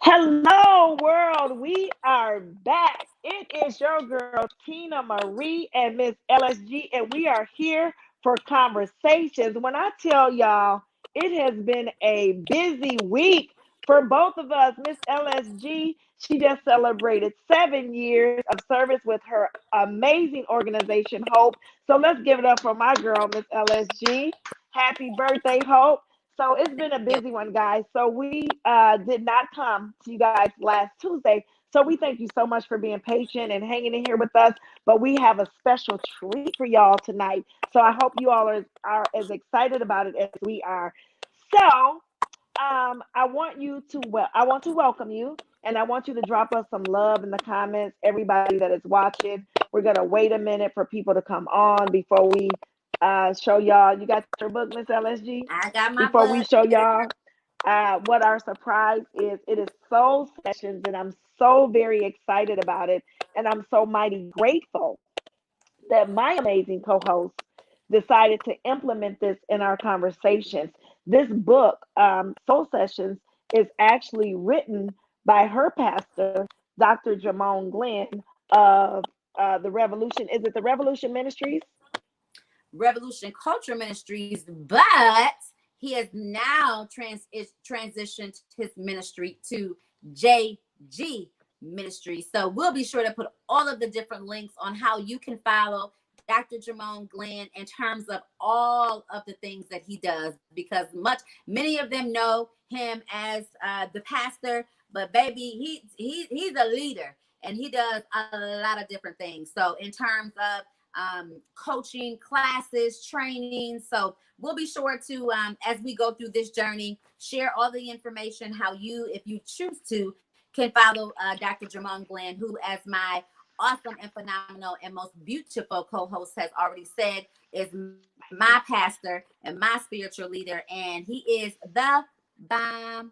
Hello, world. We are back. It is your girl, Tina Marie and Miss LSG, and we are here for conversations. When I tell y'all, it has been a busy week for both of us. Miss LSG, she just celebrated 7 years of service with her amazing organization, Hope. So let's give it up for my girl, Miss LSG. Happy birthday, Hope. So it's been a Yep. busy one, guys. So we did not come to you guys last Tuesday. So we thank you so much for being patient and hanging in here with us. But we have a special treat for y'all tonight. So I hope you all are as excited about it as we are. So I want to welcome you, and I want you to drop us some love in the comments. Everybody that is watching, we're gonna wait a minute for people to come on before we show y'all. You got your book, Miss LSG? I got my Before we book. show Yes. y'all what our surprise is, it is Soul Sessions, and I'm so very excited about it, and I'm so mighty grateful that my amazing co-host decided to implement this in our conversations. This book, Soul Sessions, is actually written by her pastor, Dr. Jamon Glenn of the Revolution. Is it the Revolution Ministries? Revolution Culture Ministries, but he has now transitioned his ministry to JG Ministry. So we'll be sure to put all of the different links on how you can follow Dr. Jamon Glenn in terms of all of the things that he does, because many of them know him as the pastor, but baby, he's a leader and he does a lot of different things. So in terms of coaching classes, training. So we'll be sure to, as we go through this journey, share all the information how you, if you choose to, can follow Dr. Jamon Glenn, who, as my awesome and phenomenal and most beautiful co-host has already said, is my pastor and my spiritual leader, and he is the bomb.com.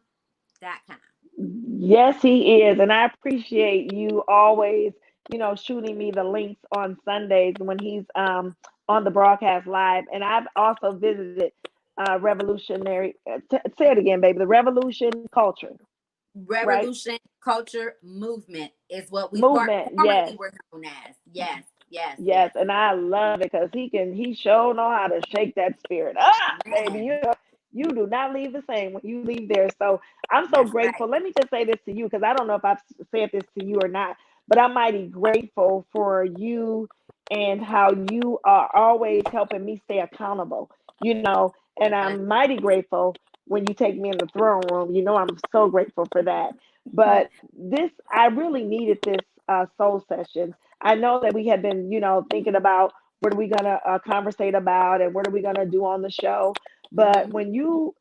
Yes, he is. And I appreciate you always, shooting me the links on Sundays when he's on the broadcast live. And I've also visited Revolutionary, say it again, baby, the Revolution Culture, right? Revolution Culture Movement is what we Movement, formerly yes. were known as. Yes, yes, Yes, yes. and I love it because he sure know how to shake that spirit. Ah, baby, Man, you do not leave the same when you leave there. So I'm so that's right. grateful. Let me just say this to you because I don't know if I've said this to you or not, but I'm mighty grateful for you and how you are always helping me stay accountable. You know, and Yes. I'm mighty grateful when you take me in the throne room. You know, I'm so grateful for that. But this, I really needed this soul session. I know that we had been, thinking about what are we gonna conversate about and what are we gonna do on the show. But Mm-hmm. when you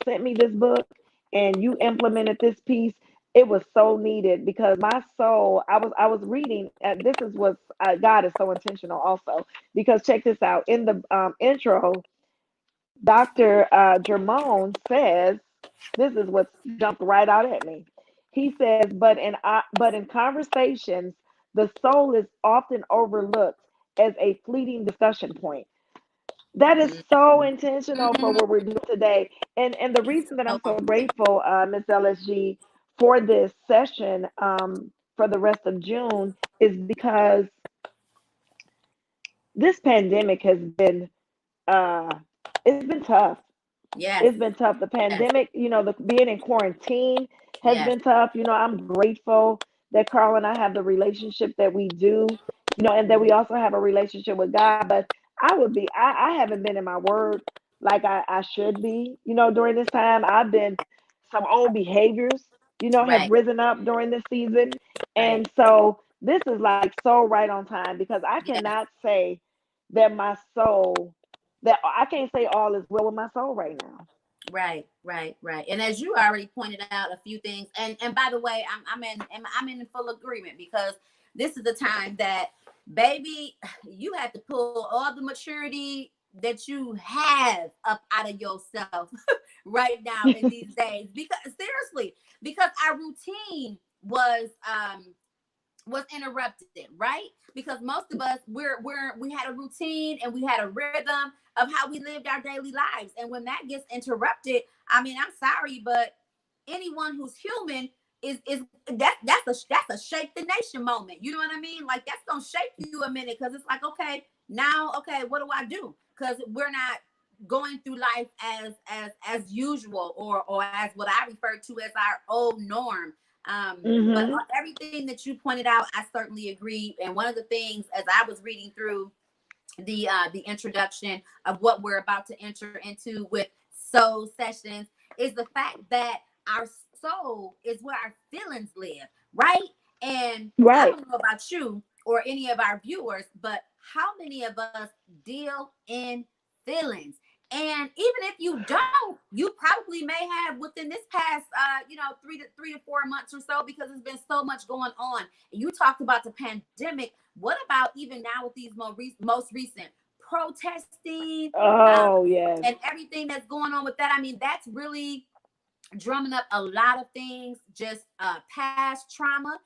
sent me this book and you implemented this piece, it was so needed because my soul. I was reading. This is what God is so intentional also because check this out in the intro. Dr. Jermone says this is what jumped right out at me. He says, but in conversations, the soul is often overlooked as a fleeting discussion point. That is so intentional for Mm-hmm. what we're doing today. And the It's reason that so I'm on so point. grateful, Miss LSG, for this session for the rest of June is because this pandemic has been uh, it's been tough. Yes, It's been tough. The yes, pandemic, the being in quarantine has yes. been tough. I'm grateful that Carl and I have the relationship that we do, and that Mhm. we also have a relationship with God. But I haven't been in my word like I should be, during this time. I've been, some old behaviors, have Right, risen up during this season. right. And so this is like so right on time because I Yes, cannot say that my soul, that I can't say all is well with my soul right now. right, right, right. And as you already pointed out a few things, and by the way, I'm in full agreement because this is the time that, baby, you have to pull all the maturity that you have up out of yourself right now in these days. Because seriously, because our routine was interrupted, right? Because most of us we had a routine and we had a rhythm of how we lived our daily lives. And when that gets interrupted, I mean, I'm sorry, but anyone who's human, is that's a shake the nation moment. You know what I mean? Like that's gonna shake you a minute because it's like, okay, now, okay, what do I do? Because we're not going through life as usual or as what I refer to as our old norm. But Mm-hmm. everything that you pointed out, I certainly agree. And one of the things as I was reading through the introduction of what we're about to enter into with soul sessions is the fact that our soul is where our feelings live, right? And I Right. don't know about you or any of our viewers, but how many of us deal in feelings? And even if you don't, you probably may have within this past, 3 to 4 months or so, because there's been so much going on. And you talked about the pandemic. What about even now with these most recent protesting, um, Oh, yes. and everything that's going on with that? I mean, that's really drumming up a lot of things, just past trauma,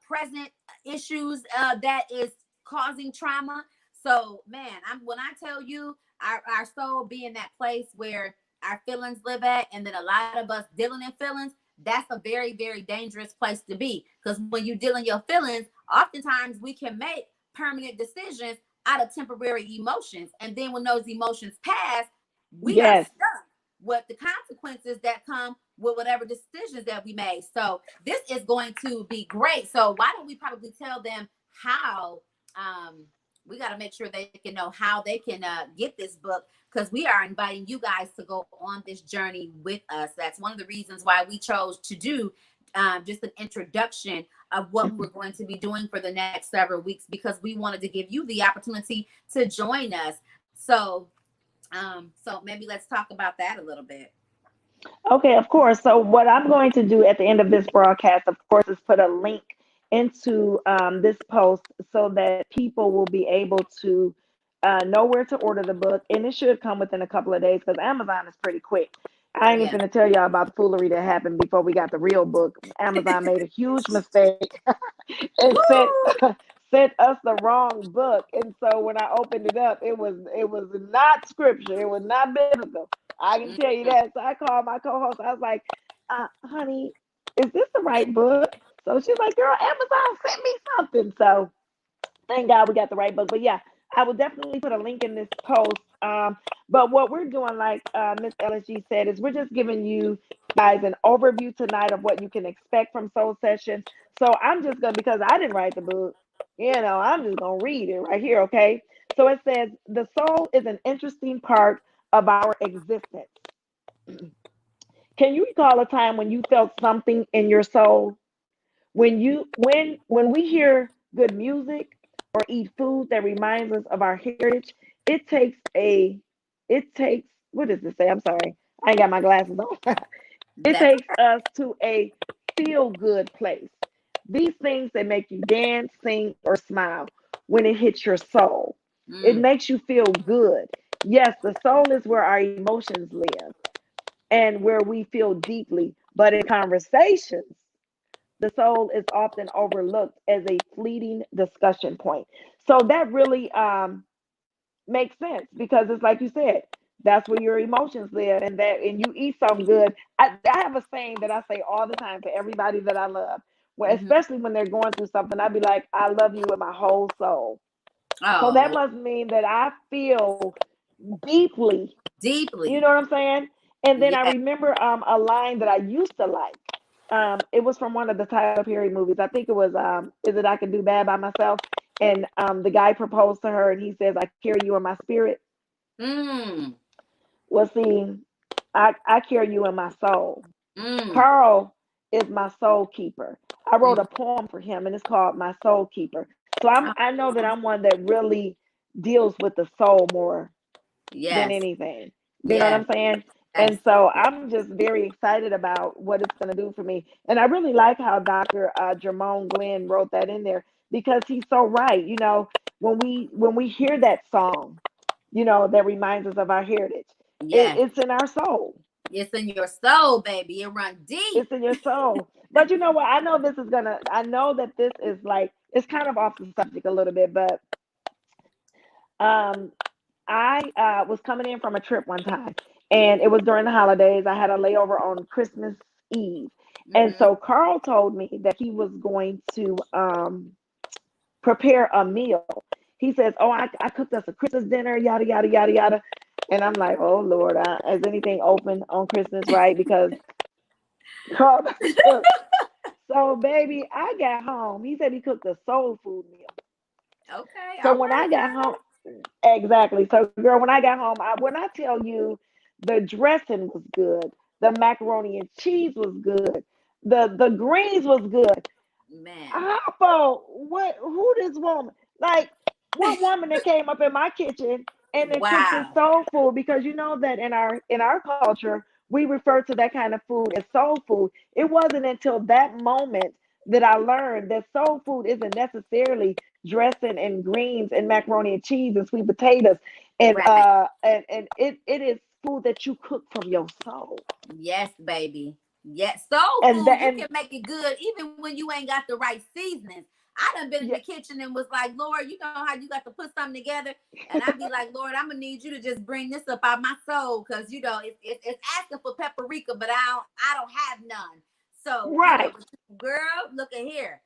present issues that is causing trauma. So, man, when I tell you our soul being that place where our feelings live at, and then a lot of us dealing in feelings, that's a very, very dangerous place to be. Because when you deal in your feelings, oftentimes we can make permanent decisions out of temporary emotions. And then when those emotions pass, we are Yes. stuck with the consequences that come with whatever decisions that we made. So this is going to be great. So why don't we probably tell them how we got to make sure they can know how they can get this book, because we are inviting you guys to go on this journey with us. That's one of the reasons why we chose to do just an introduction of what we're going to be doing for the next several weeks, because we wanted to give you the opportunity to join us. So maybe let's talk about that a little bit. Okay, of course. So what I'm going to do at the end of this broadcast, of course, is put a link into this post so that people will be able to know where to order the book, and it should come within a couple of days because Amazon is pretty quick. I ain't even Yeah. gonna tell y'all about the foolery that happened before we got the real book. Amazon made a huge mistake and sent Woo! sent us the wrong book. And so when I opened it up, it was not scripture. It was not biblical. I can tell you Mhm. that. So I called my co-host. I was like, honey, is this the right book? So she's like, girl, Amazon sent me something. So thank God we got the right book. But yeah, I will definitely put a link in this post. But what we're doing, like Miss LSG said, is we're just giving you guys an overview tonight of what you can expect from Soul Sessions. So I'm just gonna, because I didn't write the book, I'm just gonna read it right here, okay? So it says the soul is an interesting part of our existence. Can you recall a time when you felt something in your soul? When we hear good music or eat food that reminds us of our heritage, it takes a it takes what does it say? I'm sorry. I ain't got my glasses on. It That's takes us to a feel good place. These things that make you dance, sing, or smile when it hits your soul. It mm, makes you feel good. Yes, the soul is where our emotions live and where we feel deeply. But in conversations, the soul is often overlooked as a fleeting discussion point. So that really makes sense because it's like you said, that's where your emotions live, and you eat something good. I have a saying that I say all the time to everybody that I love, well, mhm. especially when they're going through something. I'd be like, I love you with my whole soul. So that Oh, must mean that I feel deeply. You deeply. know what I'm saying? And then I Yeah. remember a line that I used to like. It was from one of the Tyler Perry movies. I think it was Is It I Can Do Bad by Myself? And the guy proposed to her and he says, I carry you in my spirit. Mm, Well, see, I carry you in my soul. mm, Carl is my soul keeper. I wrote mm. a poem for him and it's called My Soul Keeper. So I know that Oh, I'm one that really deals with the soul more than yes. anything. You know what Yes. I'm saying? Yes. And so Yes. I'm just very excited about what it's going to do for me. And I really like how Dr. Jermone Glenn wrote that in there because he's so right. When we hear that song, that reminds us of our heritage, Yes. it's in our soul. It's in your soul, baby. It run deep. It's in your soul. But you know what? I know that this is like, it's kind of off the subject a little bit, but um, I was coming in from a trip one time, and it was during the holidays. I had a layover on Christmas Eve, And so Carl told me that he was going to prepare a meal. He says, "Oh, I cooked us a Christmas dinner, yada yada yada yada." And I'm like, "Oh Lord, is anything open on Christmas, right?" Because Carl doesn't cook. So, baby, I got home. He said he cooked a soul food meal. Okay, So all when I right got now. home, exactly. So, girl, when I got home, when I tell you the dressing was good, the macaroni and cheese was good, the greens was good. Man. I thought, what? Who this woman? Like, what woman that came up in my kitchen and then cooked this Wow. soul food? Because you know that in our culture, we refer to that kind of food as soul food. It wasn't until that moment that I learned that soul food isn't necessarily dressing and greens and macaroni and cheese and sweet potatoes, and Right. it is food that you cook from your soul. Yes, baby. Yes. Soul And food, that you and can make it good even when you ain't got the right seasonings. I done been in yeah, the kitchen and was like, Lord, you know how you got to put something together? And I'd be like, Lord, I'm gonna need you to just bring this up out my soul, because you know it's asking for paprika, but I don't have none. So you know, right. but girl, look at here,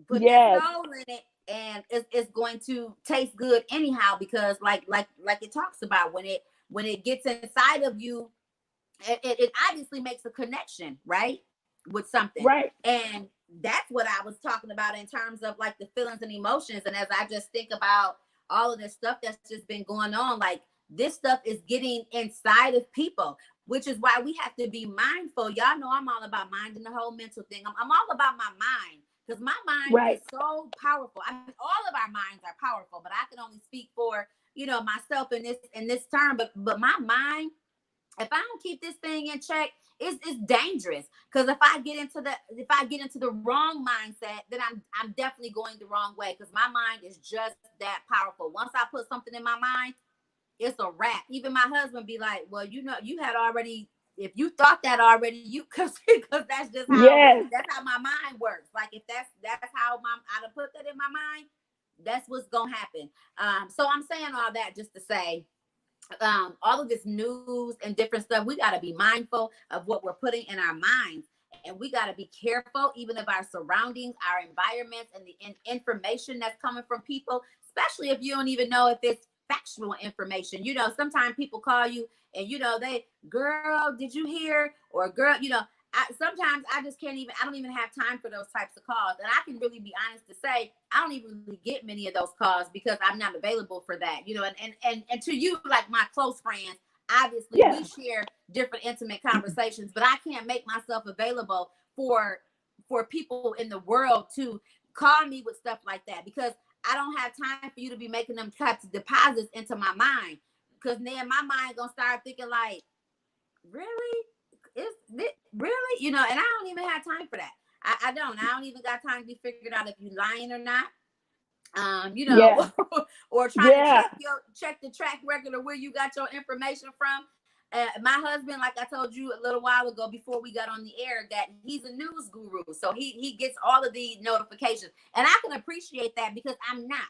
put that Yes, soul in it, and it's going to taste good anyhow, because like it talks about, when it gets inside of you, it obviously makes a connection, right, with something. right. And that's what I was talking about in terms of like the feelings and emotions. And as I just think about all of this stuff that's just been going on, like this stuff is getting inside of people, which is why we have to be mindful. Y'all know I'm all about mind and the whole mental thing. I'm all about my mind, because my mind is Right. so powerful. I mean, all of our minds are powerful, but I can only speak for, myself in this term. But my mind, if I don't keep this thing in check, it's dangerous. Because if I get into the wrong mindset, then I'm definitely going the wrong way. Because my mind is just that powerful. Once I put something in my mind, it's a wrap. Even my husband be like, "Well, you had already. If you thought that already, you because that's just how Yes. my mind works. Like if that's how I done put that in my mind, that's what's gonna happen. So I'm saying all that just to say, all of this news and different stuff, we got to be mindful of what we're putting in our minds. And we got to be careful, even of our surroundings, our environments, and the information that's coming from people, especially if you don't even know if it's factual information. Sometimes people call you and, girl, did you hear? Or, girl, sometimes I just can't even, I don't even have time for those types of calls. And I can really be honest to say, I don't even really get many of those calls because I'm not available for that, and to you, like my close friends, obviously we Yeah. share different intimate conversations, but I can't make myself available for people in the world to call me with stuff like that, because I don't have time for you to be making them types of deposits into my mind, because then my mind gonna start thinking like, really? Is this really? And I don't even have time for that. I don't even got time to be figured out if you lying or not. Yeah. Or trying to Yeah. check the track record of where you got your information from. My husband, like I told you a little while ago before we got on the air, that he's a news guru, so he gets all of the notifications, and I can appreciate that because I'm not.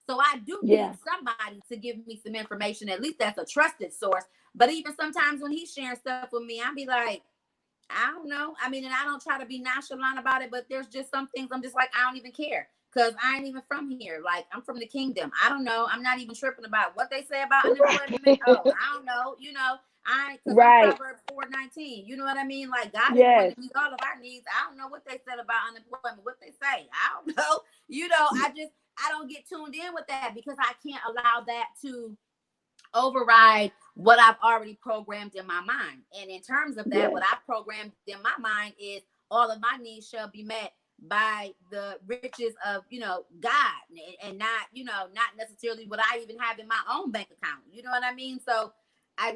So I do need Yeah. somebody to give me some information. At least that's a trusted source. But even sometimes when he's sharing stuff with me, I'll be like, I don't know. I mean, and I don't try to be nonchalant about it, but there's just some things I'm just like, I don't even care, because I ain't even from here. Like, I'm from the kingdom. I don't know. I'm not even tripping about what they say about unemployment. Oh, Right. I don't know. Because I'm Right. Proverbs 4:19. You know what I mean? Like, God is going Yes. to meet all of our needs. I don't know what they said about unemployment, what they say. I don't know. I don't get tuned in with that, because I can't allow that to override what I've already programmed in my mind. And in terms of that, Yes. what I've programmed in my mind is all of my needs shall be met by the riches of, God, and not, not necessarily what I even have in my own bank account. You know what I mean? So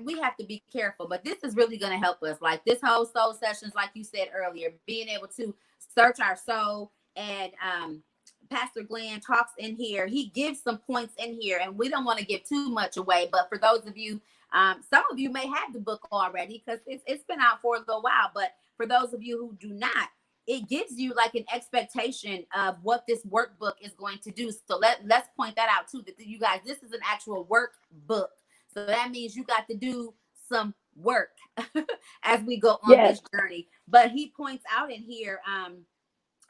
we have to be careful, but this is really going to help us. Like this whole soul sessions, like you said earlier, being able to search our soul. And Pastor Glenn talks in here. He gives some points in here, and we don't want to give too much away. But for those of you, some of you may have the book already because it's been out for a little while. But for those of you who do not, it gives you like an expectation of what this workbook is going to do. So let's point that out too. That you guys, this is an actual workbook. So that means you got to do some work as we go on Yes. this journey. But he points out in here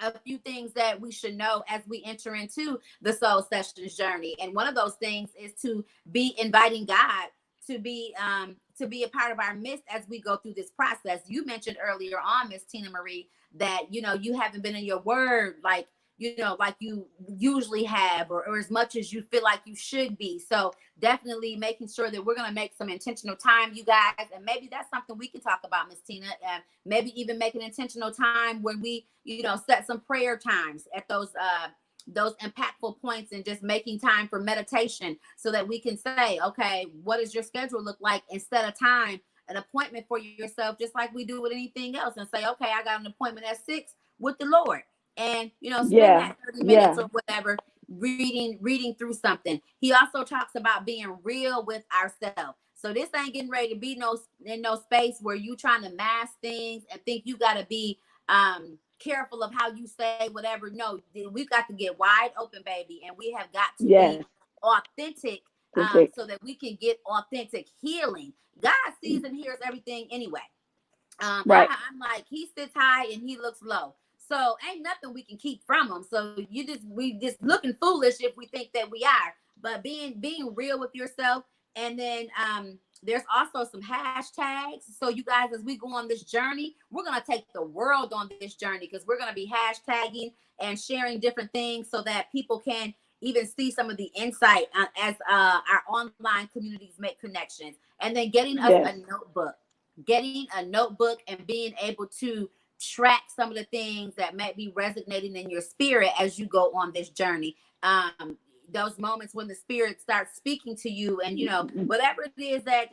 a few things that we should know as we enter into the Soul Sessions journey. And one of those things is to be inviting God to be a part of our midst as we go through this process. You mentioned earlier on, Miss Tina Marie, that you haven't been in your word like like you usually have, or as much as you feel like you should be. So definitely making sure that we're going to make some intentional time, you guys. And maybe that's something we can talk about, Miss Tina. And maybe even make an intentional time when we, set some prayer times at those impactful points, and just making time for meditation so that we can say, okay, what does your schedule look like, instead of time, an appointment for yourself, just like we do with anything else, and say, okay, I got an appointment at 6 with the Lord. And spend Yeah. that 30 minutes Yeah. or whatever reading through something. He also talks about being real with ourselves. So this ain't getting ready to be in no space where you trying to mask things and think you got to be careful of how you say whatever. No, we've got to get wide open, baby, and we have got to be Yes. authentic, Authentic. so that we can get authentic healing. God sees and hears everything anyway. Right. I'm like, he sits high and he looks low. So ain't nothing we can keep from him. So we just looking foolish if we think that we are. But being real with yourself. And then there's also some hashtags. So you guys, as we go on this journey, we're gonna take the world on this journey, because we're gonna be hashtagging and sharing different things so that people can even see some of the insight as our online communities make connections. And then getting us Yes. a notebook and being able to track some of the things that might be resonating in your spirit as you go on this journey. Those moments when the spirit starts speaking to you, and whatever it is that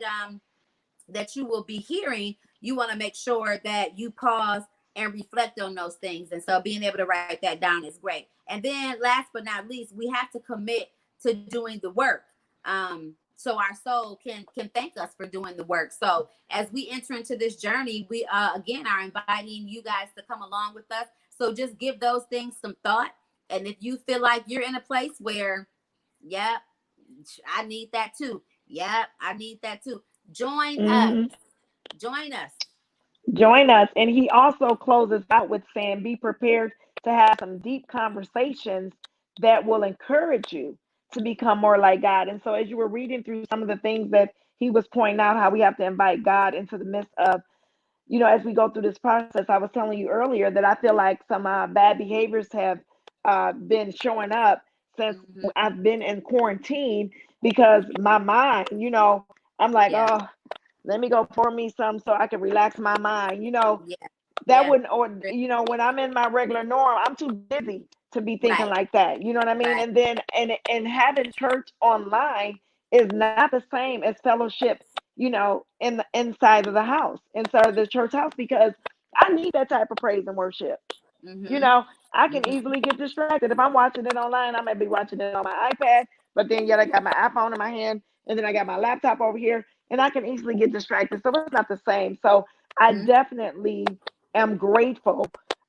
you will be hearing, you want to make sure that you pause and reflect on those things. And so being able to write that down is great. And then last but not least, we have to commit to doing the work. So our soul can thank us for doing the work. So as we enter into this journey, we again are inviting you guys to come along with us. So just give those things some thought. And if you feel like you're in a place where, yep, I need that too. Yep, I need that too. Join us. Hmm. Join us. Join us. And he also closes out with saying, be prepared to have some deep conversations that will encourage you to become more like God. And so, as you were reading through some of the things that he was pointing out, how we have to invite God into the midst of, as we go through this process, I was telling you earlier that I feel like some bad behaviors have been showing up since Mm-hmm. I've been in quarantine, because my mind, I'm like, Yeah. oh, let me go pour me some so I can relax my mind. Yeah. That Yeah. wouldn't, or when I'm in my regular norm, I'm too busy to be thinking Right. like that. You know what I mean? Right. And then and having church online is not the same as fellowship, in the inside of the house, inside of the church house, because I need that type of praise and worship. You Mm-hmm. know, I can Mm-hmm. easily get distracted. If I'm watching it online, I might be watching it on my iPad, but then yet I got my iPhone in my hand, and then I got my laptop over here, and I can easily get distracted. So it's not the same. So I Mm-hmm. definitely am grateful,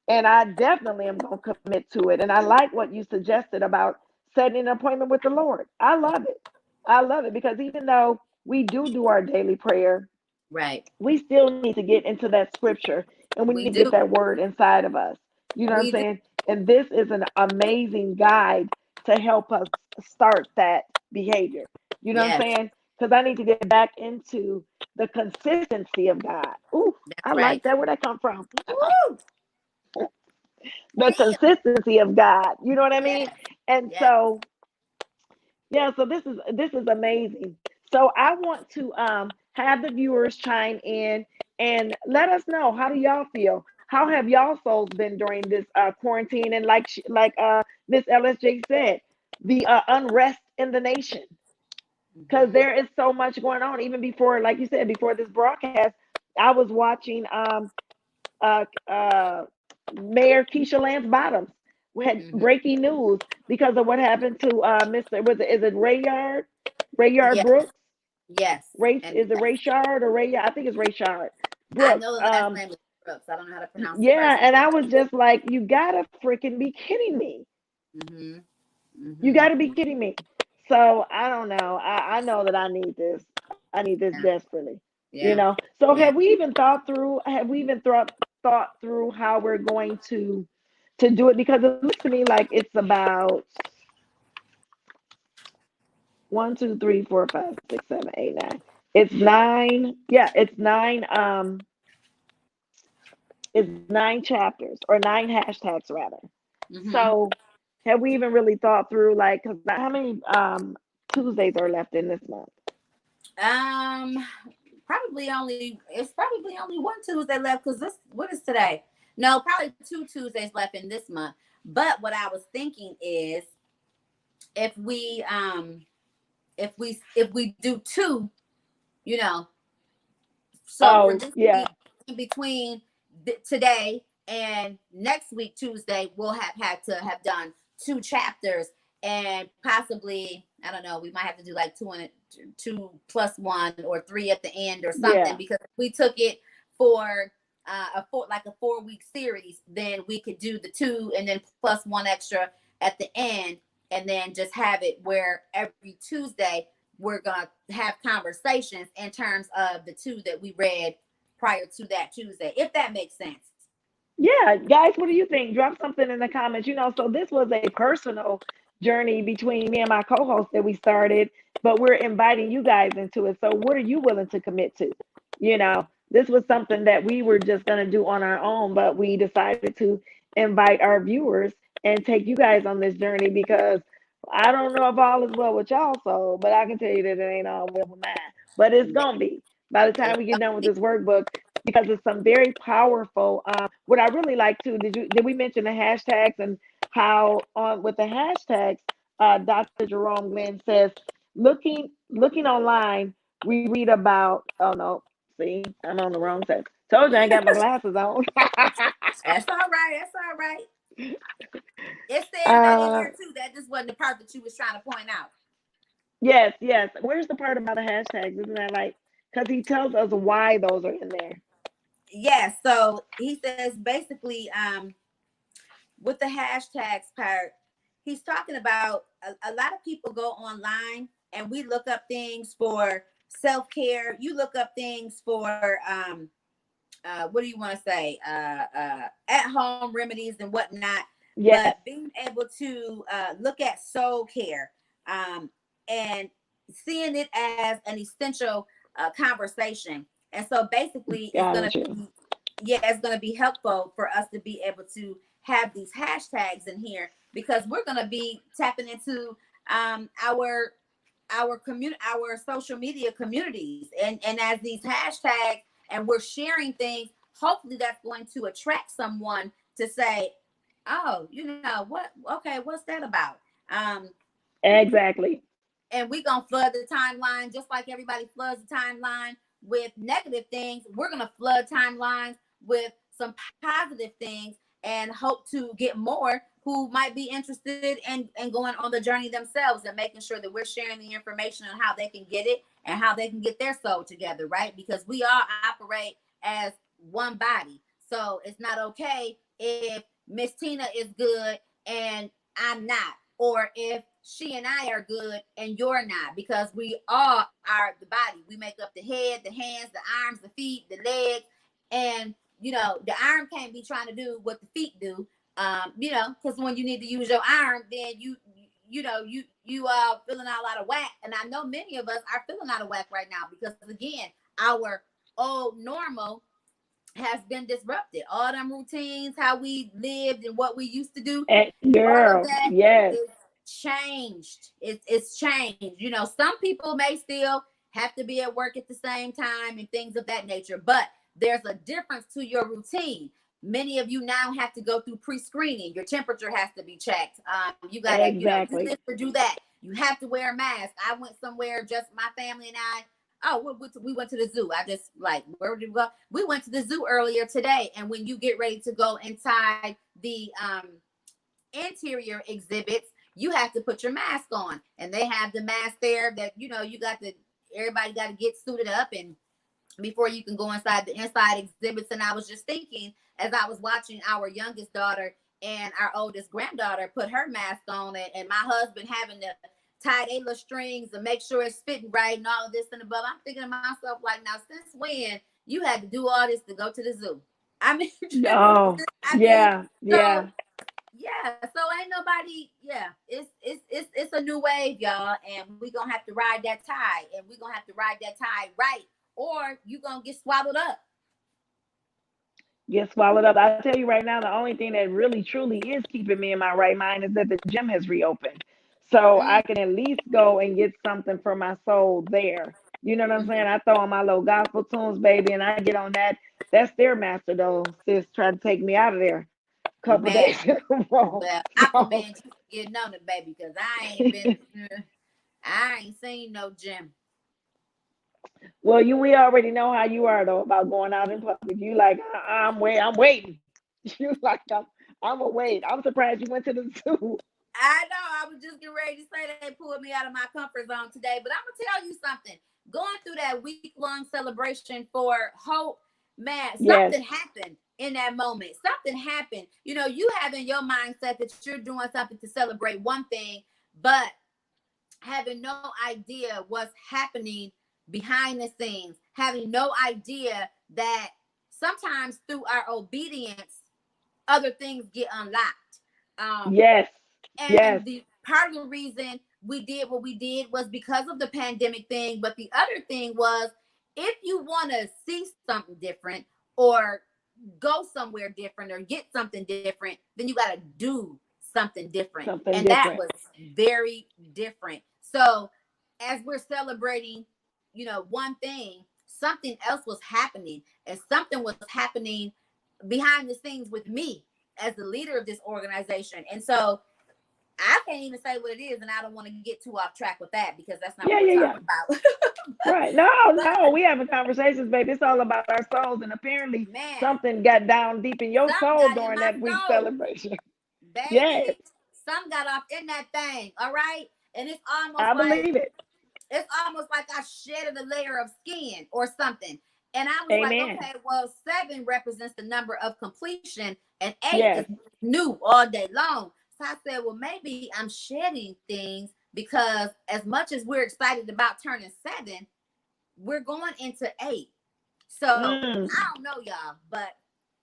and I definitely am going to commit to it. And I like what you suggested about setting an appointment with the Lord. I love it. I love it, because even though we do our daily prayer, Right. we still need to get into that scripture, and we need We to get do. that word inside of us. You know what I'm We do. saying? And this is an amazing guide to help us start that behavior. You know what I'm Yes. saying? Because I need to get back into the consistency of God. Ooh, I That's like right. that. Where'd that come from? Woo! The Damn. consistency of God. You know what I mean? Yes. And Yes. so, yeah, so this is amazing. So I want to have the viewers chime in and let us know, how do y'all feel? How have y'all souls been during this quarantine? And like Miss LSJ said, the unrest in the nation, because Mm-hmm. there is so much going on. Even before, like you said, before this broadcast, I was watching uh, uh, Mayor Keisha Lance Bottoms. We had Mm-hmm. breaking news because of what happened to Mr. Was it, is it Rayard Yes. Brooks? Yes. Race, And is it yes. Rayshard or Ray? I think it's Rayshard I Brooks. know the last name is Brooks. I don't know how to pronounce the Yeah, first name. and I was just like, you gotta freaking be kidding me. Mm-hmm. You Mm-hmm. gotta be kidding me. So I don't know. I know that I need this. I need this Yeah. desperately. You Yeah. know, so Yeah. have we even thought through how we're going to do it? Because it looks to me like it's about 1, 2, 3, 4, 5, 6, 7, 8, 9. It's nine. Yeah, it's 9 chapters or 9 hashtags rather. Mm-hmm. So have we even really thought through like, because how many Tuesdays are left in this month? Um, it's probably only one Tuesday left because this what is today? No, probably two Tuesdays left in this month. But what I was thinking is if we if we do two, you know, so for Oh this yeah, week in between today and next week Tuesday, we'll have had to have done 2 chapters and possibly I don't know. We might have to do like 2 plus 1 or 3 at the end or something yeah. because if we took it for a 4 week series, then we could do the 2 and then plus 1 extra at the end, and then just have it where every Tuesday we're gonna have conversations in terms of the 2 that we read prior to that Tuesday, if that makes sense. Yeah, guys, what do you think? Drop something in the comments. So this was a personal journey between me and my co-host that we started, but we're inviting you guys into it. So what are you willing to commit to? This was something that we were just going to do on our own, but we decided to invite our viewers and take you guys on this journey because I don't know if all is well with y'all, so, but I can tell you that it ain't all well with mine. But it's going to be by the time It's we get done with this workbook because it's some very powerful. What I really like too, did we mention the hashtags and how on with the hashtags, Dr. Jerome Glenn says, looking online, we read about. Oh no, see, I'm on the wrong side. Told you I ain't got my glasses on. That's all right. That's all right. It says that in uh, here too. That just wasn't the part that you was trying to point out. yes, yes. Where's the part about the hashtags? Isn't that like? Because he tells us why those are in there. Yeah. So he says basically, with the hashtags part, he's talking about a lot of people go online and we look up things for self care. You look up things for what do you want to say? At home remedies and whatnot. Yes, But being able to look at soul care and seeing it as an essential conversation. And so basically, it's going got to you. be, yeah, it's going to be helpful for us to be able to have these hashtags in here because we're going to be tapping into our social media communities and as these hashtags and we're sharing things, hopefully that's going to attract someone to say, oh, what, okay, what's that about? um Exactly. and we gonna flood the timeline just like everybody floods the timeline with negative things. We're gonna flood timelines with some positive things and hope to get more who might be interested in going on the journey themselves and making sure that we're sharing the information on how they can get it and how they can get their soul together, right? Because we all operate as one body. So it's not okay if Miss Tina is good and I'm not, or if she and I are good and you're not, because we all are the body. We make up the head, the hands, the arms, the feet, the legs, and the arm can't be trying to do what the feet do. Because when you need to use your arm, then you are feeling out of whack, and I know many of us are feeling out of whack right now because again, our old normal has been disrupted. All them routines, how we lived and what we used to do, And all of girl, that yes, is changed. It's changed. Some people may still have to be at work at the same time and things of that nature, but there's a difference to your routine. Many of you now have to go through pre-screening. Your temperature has to be checked. You gotta, do exactly. this or do that. You have to wear a mask. I went somewhere, just my family and I. Oh, we went to the zoo. I just like, where did we go? We went to the zoo earlier today. And when you get ready to go inside the interior exhibits, you have to put your mask on. And they have the mask there that, everybody got to get suited up and before you can go inside the inside exhibits. And I was just thinking, as I was watching our youngest daughter and our oldest granddaughter put her mask on, and my husband having to tie their little strings and make sure it's fitting right and all of this and above. I'm thinking to myself, like, now, since when you had to do all this to go to the zoo? I mean, Oh, I mean, yeah, so yeah. yeah, so ain't nobody, yeah, it's a new wave, y'all, and we gonna have to ride that tide, and we gonna have to ride that tide right, or you gonna get swallowed up. Get swallowed up. I tell you right now, the only thing that really truly is keeping me in my right mind is that the gym has reopened. So I Mm, can at least go and get something for my soul there. You know what I'm saying? mhm. I throw on my little gospel tunes, baby, and I get on that. That's their master though, sis, trying to take me out of there a couple Man, days in a row. well, I So commend you for getting on it, baby, because I ain't been, I ain't seen no gym. well, we already know how you are though about going out in public. You like, I'm waiting. You like, I'm a wait. I'm surprised you went to the zoo. I know. I was just getting ready to say they pulled me out of my comfort zone today, but I'm gonna tell you something. Going through that week-long celebration for hope, man, Yes, something happened in that moment. Something happened. You know, you have in your mindset that you're doing something to celebrate one thing, but having no idea what's happening behind the scenes, having no idea that sometimes through our obedience, other things get unlocked. Um, yes, yes. and the part of the reason we did what we did was because of the pandemic thing. But the other thing was, if you want to see something different or go somewhere different or get something different, then you got to do something different. Something And that different. was very different. So as we're celebrating, one thing, something else was happening, and something was happening behind the scenes with me as the leader of this organization. And so I can't even say what it is, and I don't want to get too off track with that because that's not Yeah, what we're yeah, yeah. talking about. Right. No, But no, we having conversations, baby. It's all about our souls. And apparently man, something got down deep in your some soul got in during my that week soul, celebration. Yes, baby. Some got off in that thing. All right, and I believe it. it's almost like I shedded a layer of skin or something. And I was like, Amen. okay, well, 7 represents the number of completion, and 8 is Yes. new all day long. So I said, well, maybe I'm shedding things because as much as we're excited about turning 7, we're going into 8. So I Mm. don't know, y'all, but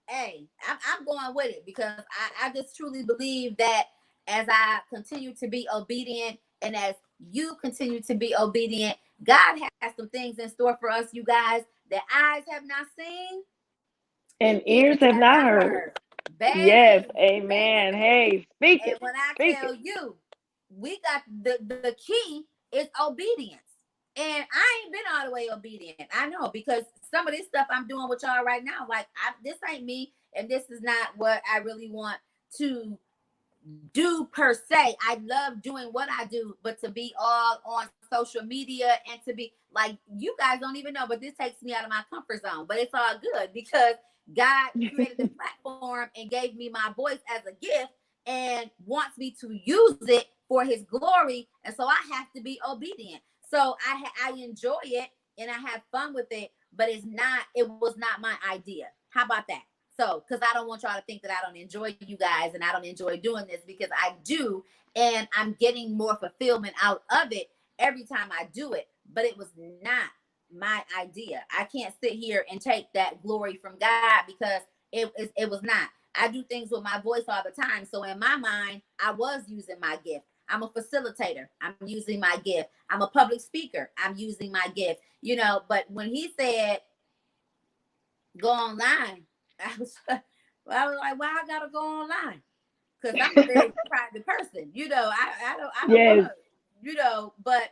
hey, I'm going with it because I just truly believe that as I continue to be obedient and as you continue to be obedient, God has some things in store for us, you guys, that eyes have not seen and And ears ears have have not not heard. heard. Yes. Baby, Amen. baby. Hey, speak And it. when I Speak tell it. you, we got the key is obedience. And I ain't been all the way obedient. I know because some of this stuff I'm doing with y'all right now, like this ain't me, and this is not what I really want to do per se. I love doing what I do, but to be all on social media and to be like, you guys don't even know, but this takes me out of my comfort zone. But it's all good because God created the platform and gave me my voice as a gift and wants me to use it for his glory. And so I have to be obedient. So I enjoy it and I have fun with it, but it was not my idea. How about that? So, because I don't want y'all to think that I don't enjoy you guys and I don't enjoy doing this because I do. And I'm getting more fulfillment out of it every time I do it. But it was not my idea. I can't sit here and take that glory from God because it was not. I do things with my voice all the time. So in my mind, I was using my gift. I'm a facilitator. I'm using my gift. I'm a public speaker. I'm using my gift. But when he said go online, I was I was like, why I gotta go online? Because I'm a very private person. I don't want Yes. to, but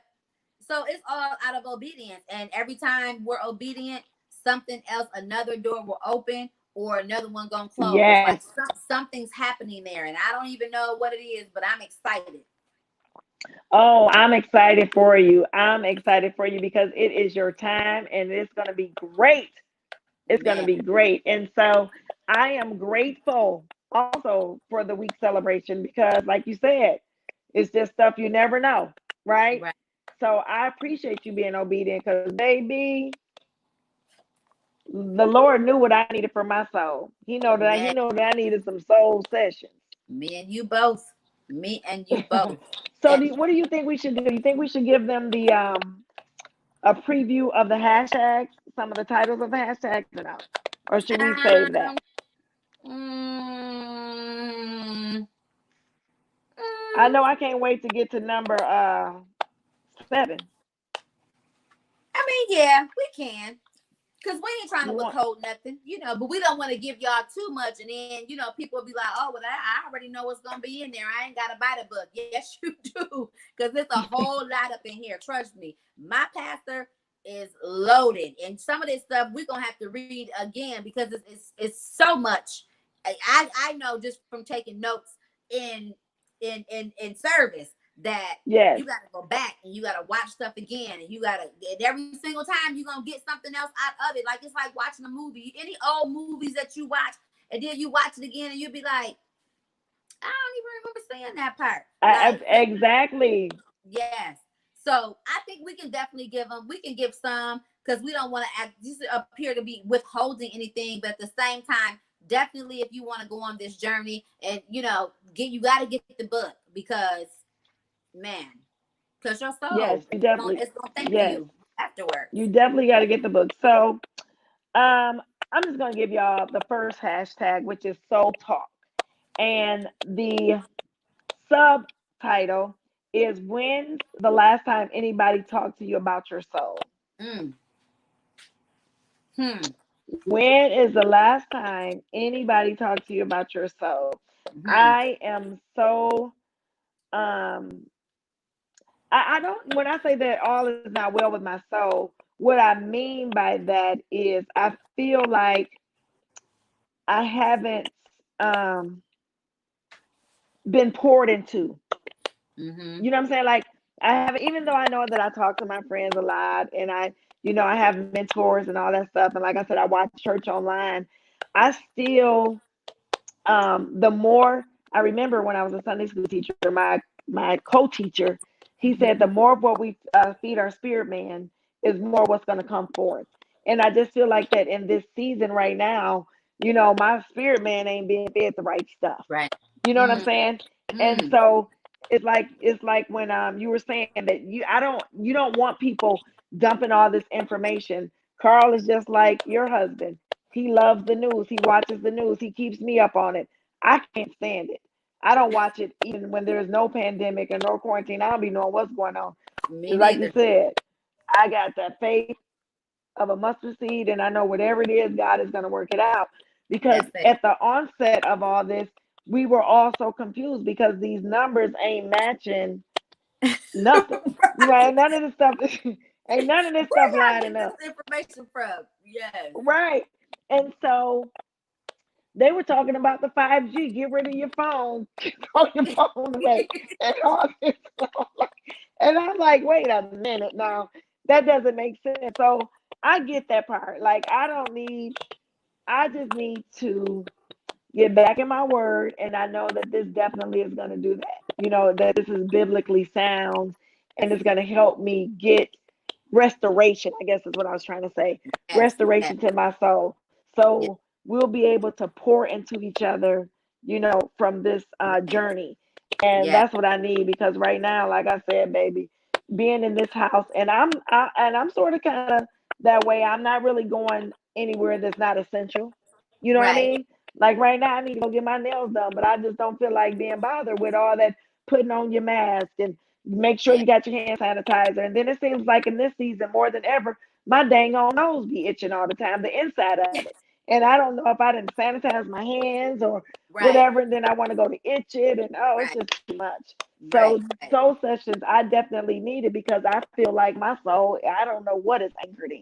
so it's all out of obedience. And every time we're obedient, something else, another door will open or another one gonna close. Like Yes. something's happening there. And I don't even know what it is, but I'm excited. Oh, I'm excited for you. I'm excited for you because it is your time and it's going to be great. It's going to Man. be great. And so I am grateful also for the week celebration because, like you said, it's just stuff you never know, right? Right. So I appreciate you being obedient because, baby, the Lord knew what I needed for my soul. He Man, know that I needed some soul sessions. me and you both. Me and you both. So, And what do you think we should do? You think we should give them the a preview of the hashtags, some of the titles of the hashtags, or should we save that? um, mm, I mm, know I can't wait to get to number 7. I mean, yeah, we can. Because we ain't trying to You want? withhold nothing, but we don't want to give y'all too much. And then, people will be like, oh, well, I already know what's going to be in there. I ain't got to buy the book. Yes, you do. Because there's a whole lot up in here. Trust me. My pastor is loaded. And some of this stuff we're going to have to read again because it's so much. I know just from taking notes in service that Yes. you got to go back and you got to watch stuff again, and every single time you're gonna get something else out of it. Like it's like watching a movie. Any old movies that you watch and then you watch it again and you'll be like, I don't even remember saying that part. Exactly. Yes. So I think we can definitely we can give some, because we don't want to just appear to be withholding anything, but at the same time, definitely if you want to go on this journey and you got to get the book, because man, because your soul, Yes, you definitely. it's gonna thank Yes, you afterwards. you definitely got to get the book. So, I'm just gonna give y'all the first hashtag, which is Soul Talk, and the subtitle is "When's the last time anybody talked to you about your soul?" Mm. Hmm. When is the last time anybody talked to you about your soul? Hmm. I am so um I don't, when I say that all is not well with my soul, what I mean by that is I feel like I haven't um been poured into. Mm-hmm. You know what I'm saying? Like I haven't, even though I know that I talk to my friends a lot and I have mentors and all that stuff. And like I said, I watch church online. I still, the more I remember when I was a Sunday school teacher, my co-teacher, he said the more of what we feed our spirit man is more what's going to come forth. And I just feel like that in this season right now, my spirit man ain't being fed the right stuff. Right. You know what I'm Mm. saying? And Mm. so it's like when you were saying that you don't want people dumping all this information. Carl is just like your husband. He loves the news. He watches the news. He keeps me up on it. I can't stand it. I don't watch it even when there's no pandemic and no quarantine. I don't be knowing what's going on. Me It's like you neither. said, I got that faith of a mustard seed, and I know whatever it is, God is going to work it out. Because That's it. at the onset of all this, we were all so confused because these numbers ain't matching nothing. Ain't Right. none of this stuff. Ain't none of this Where stuff y'all lining get this up. information from? Yes. Right. And so they were talking about the 5G. Get rid of your phone. Throw your phone away. And all this stuff. And I'm like, wait a minute now. That doesn't make sense. So I get that part. Like, I just need to get back in my word. And I know that this definitely is going to do that. That this is biblically sound and it's going to help me get restoration, I guess is what I was trying to say. Yes. Yes. Restoration to my soul. Yes. So we'll be able to pour into each other, from this journey. And Yes. that's what I need because right now, like I said, baby, being in this house, and I'm sort of kind of that way. I'm not really going anywhere that's not essential. You know what I Right. mean? Like right now, I need to go get my nails done, but I just don't feel like being bothered with all that putting on your mask and make sure Yeah. you got your hand sanitizer. And then it seems like in this season more than ever, my dang on nose be itching all the time, the inside of it. And I don't know if I didn't sanitize my hands or Right. whatever. And then I want to go to itch it, and oh, it's Right. just too much. Right. So Right. soul sessions, I definitely need it because I feel like my soul, I don't know what it's anchored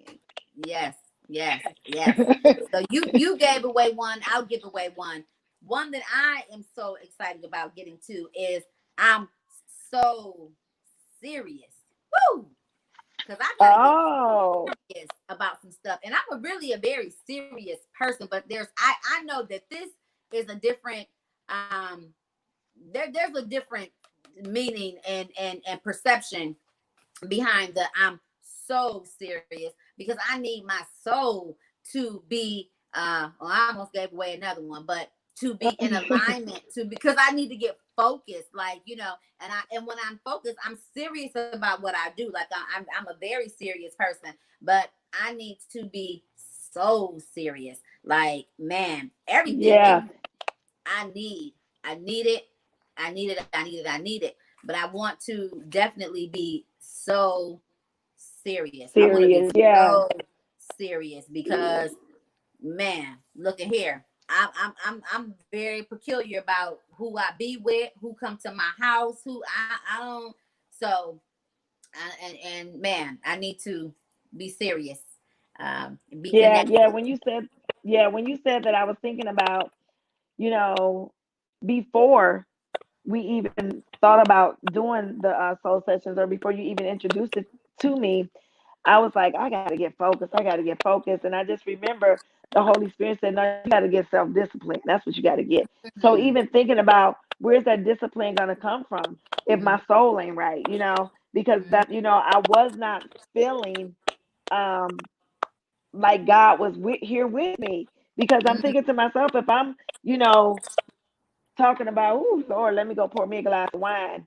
Yes. Yes. Yes. in. So you gave away one. I'll give away one. One that I am so excited about getting to is I'm so serious. Woo! Because I gotta get Oh, serious about some stuff. And I'm really a very serious person, but I know that this is a different there's a different meaning and perception behind the I'm so serious, because I need my soul to be well, I almost gave away another one, but to be in alignment to, because I need to get focused, like, you know, and when I'm focused, I'm serious about what I do. Like I'm a very serious person, but I need to be so serious. Like, man, everything Yeah. in me, I need, I need it, I need it, I need it, I need it. But I want to definitely be so serious. I want to be Serious. Yeah. so serious because, man, look at here. I'm very peculiar about who I be with, who come to my house, who I don't. So, and man, I need to be serious, be Yeah. connected. Yeah. When you said that, I was thinking about, you know, before we even thought about doing the soul sessions, or before you even introduced it to me, I was like, I got to get focused. I got to get focused. And I just remember the Holy Spirit said, no, you got to get self discipline. That's what you got to get. So Mhm, even thinking about where's that discipline going to come from if mhm, my soul ain't right, because mhm, that, I was not feeling um, like God was here with me, because I'm mhm. thinking to myself, if I'm, you know, talking about, oh, Lord, let me go pour me a glass of wine.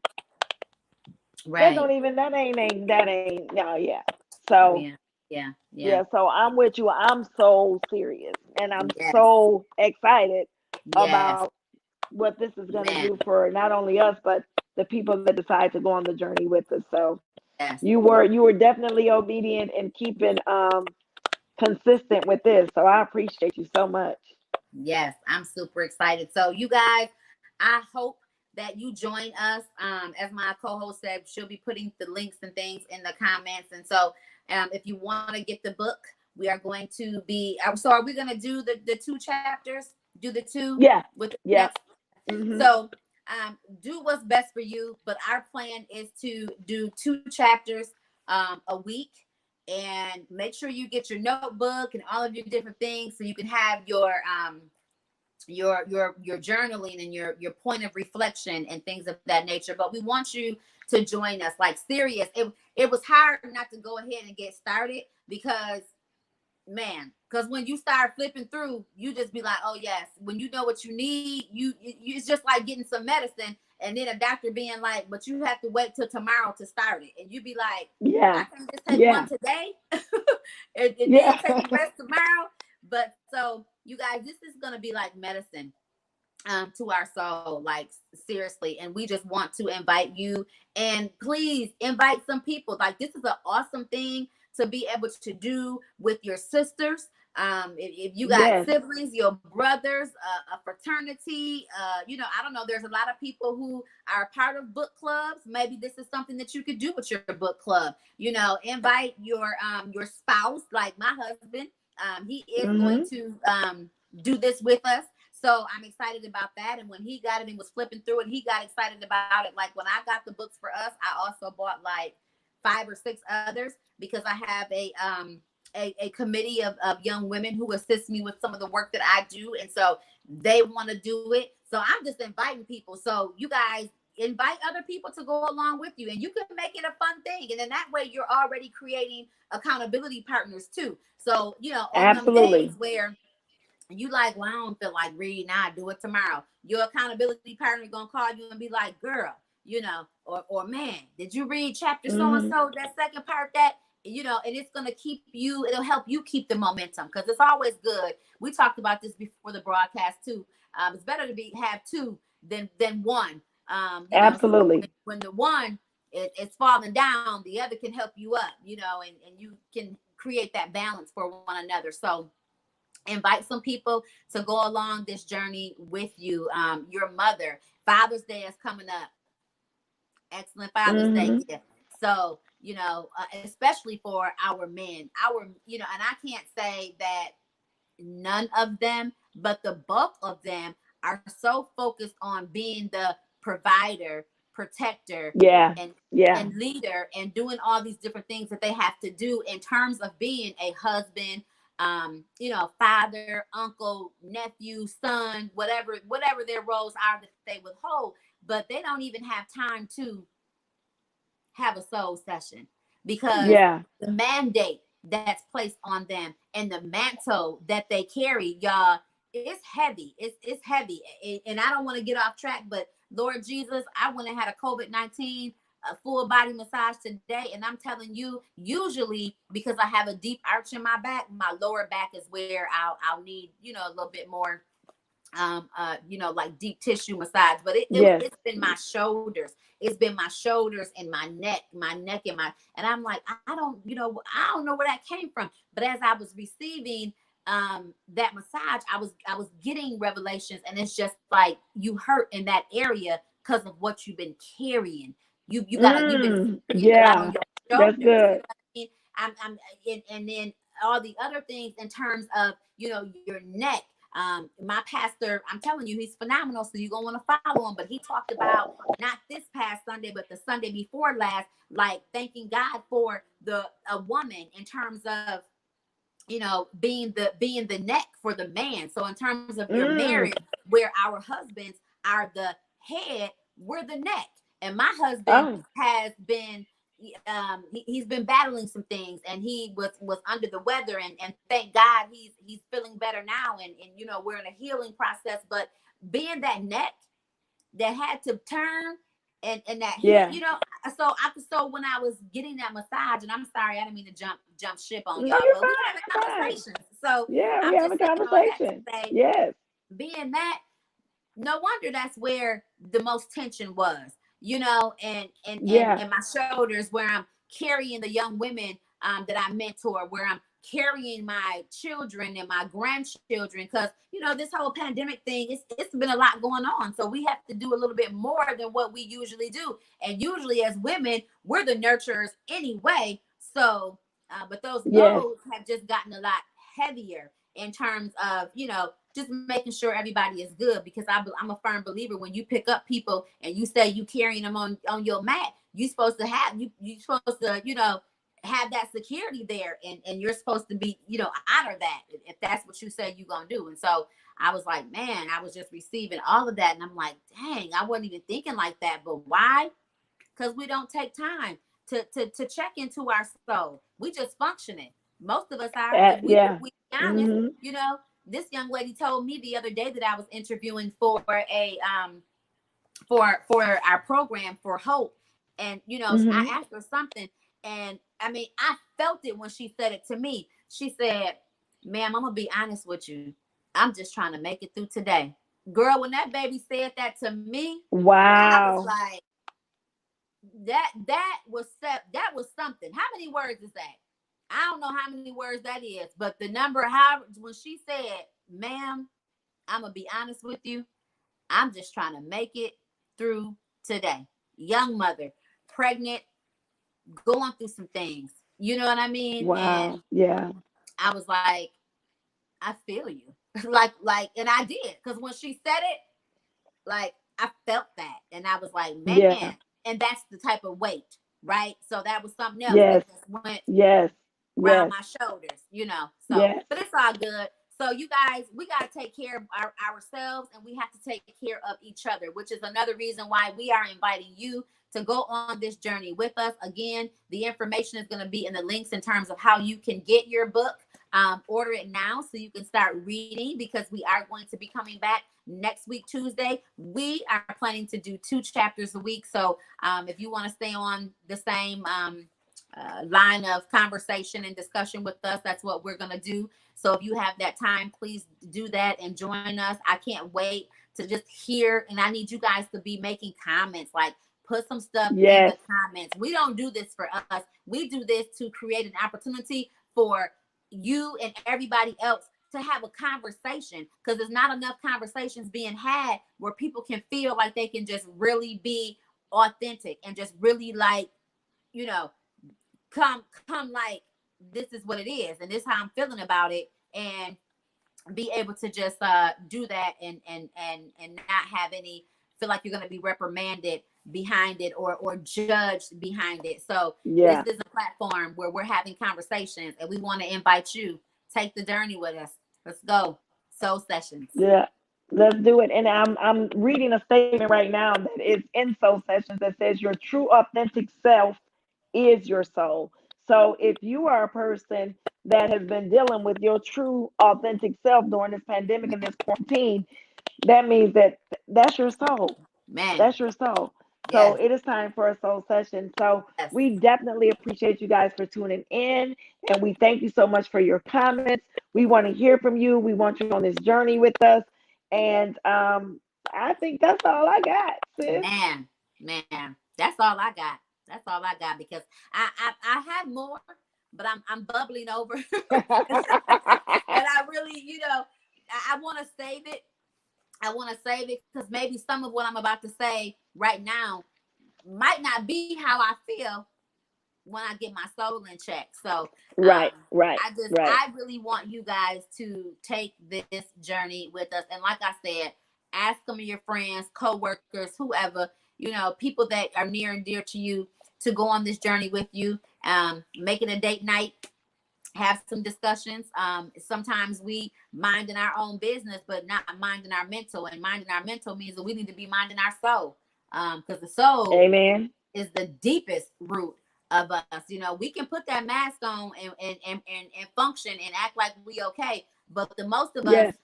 Right. That ain't, no, yeah. So, Yeah. Yeah. Yeah. yeah, so I'm with you. I'm so serious and I'm Yes. so excited Yes. about what this is going to Man. do for not only us, but the people that decide to go on the journey with us. So Yes. you were definitely obedient and keeping consistent with this. So I appreciate you so much. Yes, I'm super excited. So you guys, I hope that you join us. As my co-host said, she'll be putting the links and things in the comments. And so if you want to get the book, we are going to be, so are we going to do the two chapters? Do the two Yeah. with the Yeah. next? Hmm. So do what's best for you. But our plan is to do two chapters a week, and make sure you get your notebook and all of your different things so you can have your journaling and your point of reflection and things of that nature. But we want you to join us, like, serious. It was hard not to go ahead and get started because, man, because when you start flipping through, you just be like, oh yes, when you know what you need, you it's just like getting some medicine, and then a doctor being like, but you have to wait till tomorrow to start it, and you be like, I Yeah. can just take one Yeah. today and then Yeah. take the rest tomorrow. But so you guys, this is gonna be like medicine to our soul, like, seriously. And we just want to invite you, and please invite some people. Like, this is an awesome thing to be able to do with your sisters. If you got Yes. siblings, your brothers, a fraternity, I don't know. There's a lot of people who are part of book clubs. Maybe this is something that you could do with your book club. Invite your spouse, like my husband. He is going Hmm. to do this with us. So I'm excited about that. And when he got it and was flipping through it, he got excited about it. Like, when I got the books for us, I also bought like 5 or 6 others, because I have a committee of young women who assist me with some of the work that I do. And so they want to do it. So I'm just inviting people. So you guys invite other people to go along with you, and you can make it a fun thing. And then that way you're already creating accountability partners too. So, on them days Absolutely. where you like, well, I don't feel like reading, I do it tomorrow. Your accountability partner gonna call you and be like, girl, or man, did you read chapter so and Hmm. so, that second part, that, and it's gonna it'll help you keep the momentum, because it's always good. We talked about this before the broadcast too. It's better to have two than one. So Absolutely. when the one it's falling down, the other can help you up, and you can create that balance for one another. So invite some people to go along this journey with you. Your mother, Father's Day is coming up. Excellent Father's Day Hmm. gift. So, especially for our men, and I can't say that none of them, but the bulk of them are so focused on being the provider, protector, Yeah. and Yeah. and leader, and doing all these different things that they have to do in terms of being a husband, father, uncle, nephew, son, whatever their roles are that they withhold. But they don't even have time to have a soul session, because Yeah. the mandate that's placed on them and the mantle that they carry, y'all, it's heavy. It's heavy, and I don't want to get off track, but Lord Jesus, I went and had a COVID-19 a full body massage today, and I'm telling you, usually because I have a deep arch in my back, my lower back is where I'll need, you know, a little bit more you know, like deep tissue massage, but Yes. it's been my shoulders. It's been my shoulders and my neck and and I'm like, I don't, you know, I don't know where that came from. But as I was receiving that massage, I was getting revelations, and it's just like you hurt in that area because of what you've been carrying. You've been carrying a lot Yeah. on your That's shoulders. You know good. what I mean? I'm and then all the other things in terms of, you know, your neck. My pastor, I'm telling you, he's phenomenal. So you're gonna want to follow him. But he talked about not this past Sunday, but the Sunday before last, like thanking God for a woman in terms of, you know, being the neck for the man. So in terms of your marriage, where our husbands are the head, we're the neck. And my husband Oh. has been he's been battling some things, and he was under the weather, and thank God he's feeling better now, and you know, we're in a healing process. But being that neck that had to turn, and that hit, Yeah. you know. So when I was getting that massage, and I'm sorry, I didn't mean to jump ship on No, y'all, you're but we fine. having You're fine. conversations. So Yeah, we I'm have a just saying all that to conversation. say, Yes. being that, no wonder that's where the most tension was, you know, Yeah. and my shoulders, where I'm carrying the young women that I mentor, where I'm carrying my children and my grandchildren, because you know, this whole pandemic thing, it's been a lot going on, so we have to do a little bit more than what we usually do, and usually as women, we're the nurturers anyway. So but those Yes. loads have just gotten a lot heavier in terms of, you know, just making sure everybody is good, because I'm a firm believer, when you pick up people and you say you carrying them on your mat, you supposed to have you supposed to, you know, have that security there, and you're supposed to be, you know, honor that if that's what you say you're gonna do. And so I was like, man, I was just receiving all of that, and I'm like, dang, I wasn't even thinking like that. But why? Because we don't take time to check into our soul. We just functioning. Most of us are. If Yeah. we be honest, Mm-hmm. you know, this young lady told me the other day that I was interviewing for a for our program for Hope, and you know, I Mm-hmm. asked her something, and I mean, I felt it when she said it to me. She said, "Ma'am, I'm gonna be honest with you. I'm just trying to make it through today." Girl, when that baby said that to me, I was Wow. like, that was something. How many words is that? I don't know how many words that is, but the number, how, when she said, "Ma'am, I'm gonna be honest with you, I'm just trying to make it through today." Young mother, pregnant, going through some things, you know what I mean? And Wow. Yeah. I was like, I feel you. like, and I did, because when she said it, like, I felt that, and I was like, Yeah. man, and that's the type of weight, right? So that was something else Yes. that just went Yes. around Yes. my shoulders, you know. So, Yes. but it's all good. So you guys, we got to take care of ourselves, and we have to take care of each other, which is another reason why we are inviting you to go on this journey with us. Again, the information is going to be in the links in terms of how you can get your book. Order it now so you can start reading, because we are going to be coming back next week, Tuesday. We are planning to do 2 chapters a week. So if you want to stay on the same line of conversation and discussion with us, that's what we're going to do. So if you have that time, please do that and join us. I can't wait to just hear, and I need you guys to be making comments, like put some stuff in Yes. the comments. We don't do this for us. We do this to create an opportunity for you and everybody else to have a conversation, because there's not enough conversations being had where people can feel like they can just really be authentic and just really, like, you know, come like, this is what it is and this is how I'm feeling about it, and be able to just do that, and not have any feel like you're going to be reprimanded behind it, or judged behind it. So this Yeah. is a platform where we're having conversations, and we want to invite you, take the journey with us. Let's go. Soul Sessions. Yeah. Let's do it. And I'm reading a statement right now that is in Soul Sessions that says your true authentic self is your soul. So if you are a person that has been dealing with your true, authentic self during this pandemic and this quarantine, that means that that's your soul. Man, That's your soul. So yes, it is time for a soul session. So yes. we definitely appreciate you guys for tuning in. And we thank you so much for your comments. We want to hear from you. We want you on this journey with us. And I think that's all I got, sis. Man, that's all I got. That's all I got because I have more, but I'm bubbling over, and I really, I want to save it. I want to save it because maybe some of what I'm about to say right now might not be how I feel when I get my soul in check. So Right, right, right. I really want you guys to take this journey with us. And like I said, ask some of your friends, co-workers, whoever, people that are near and dear to you to go on this journey with you. Make it a date night, have some discussions. Sometimes we mind in our own business, but not minding our mental. And minding our mental means that we need to be minding our soul. Because the soul Amen. is the deepest root of us. We can put that mask on and function and act like we okay. But the most of us, Yes.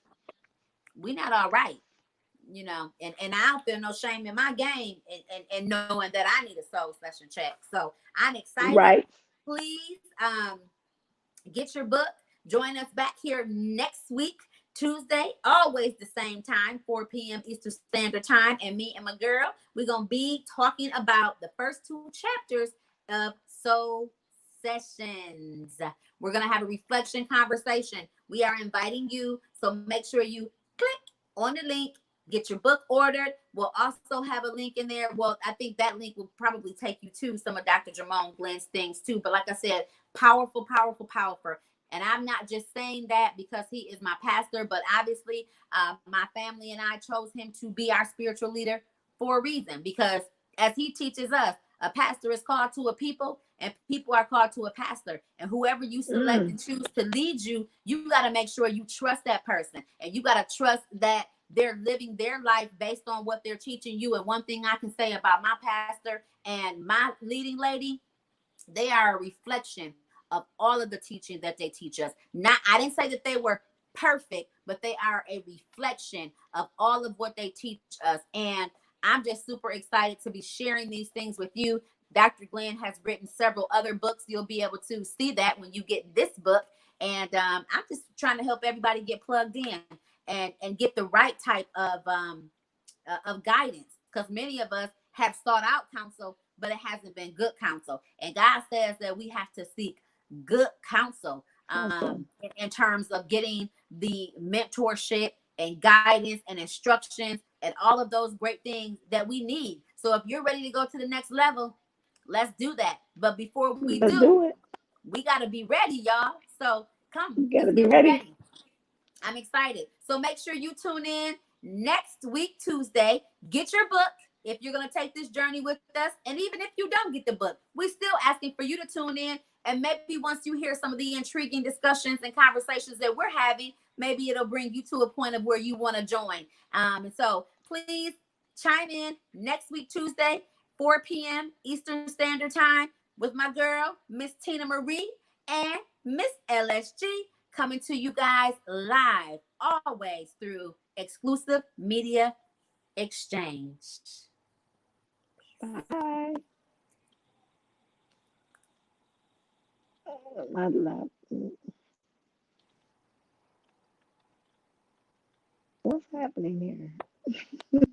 we not all right. And I don't feel no shame in my game and knowing that I need a soul session check. So I'm excited. Right. Please get your book. Join us back here next week, Tuesday, always the same time, 4 p.m. Eastern Standard Time. And me and my girl, we're going to be talking about the first 2 chapters of Soul Sessions. We're going to have a reflection conversation. We are inviting you, so make sure you click on the link. Get your book ordered. We'll also have a link in there. Well, I think that link will probably take you to some of Dr. Jermone Glenn's things too. But like I said, powerful, powerful, powerful. And I'm not just saying that because he is my pastor, but obviously my family and I chose him to be our spiritual leader for a reason. Because as he teaches us, a pastor is called to a people and people are called to a pastor. And whoever you select and choose to lead you, you got to make sure you trust that person. And you got to trust that they're living their life based on what they're teaching you. And one thing I can say about my pastor and my leading lady, they are a reflection of all of the teaching that they teach us. I didn't say that they were perfect, but they are a reflection of all of what they teach us. And I'm just super excited to be sharing these things with you. Dr. Glenn has written several other books. You'll be able to see that when you get this book. And I'm just trying to help everybody get plugged in and get the right type of guidance, because many of us have sought out counsel, but it hasn't been good counsel. And God says that we have to seek good counsel in terms of getting the mentorship and guidance and instructions and all of those great things that we need. So if you're ready to go to the next level, let's do that. But before we Let's do it. we got to be ready, y'all. So come, You gotta let's be get ready. ready. I'm excited. So make sure you tune in next week, Tuesday. Get your book if you're going to take this journey with us. And even if you don't get the book, we're still asking for you to tune in. And maybe once you hear some of the intriguing discussions and conversations that we're having, maybe it'll bring you to a point of where you want to join. And so please chime in next week, Tuesday, 4 p.m. Eastern Standard Time with my girl, Miss Tina Marie and Miss LSG, coming to you guys live, always through Exclusive Media Exchange. Bye. My love. What's happening here?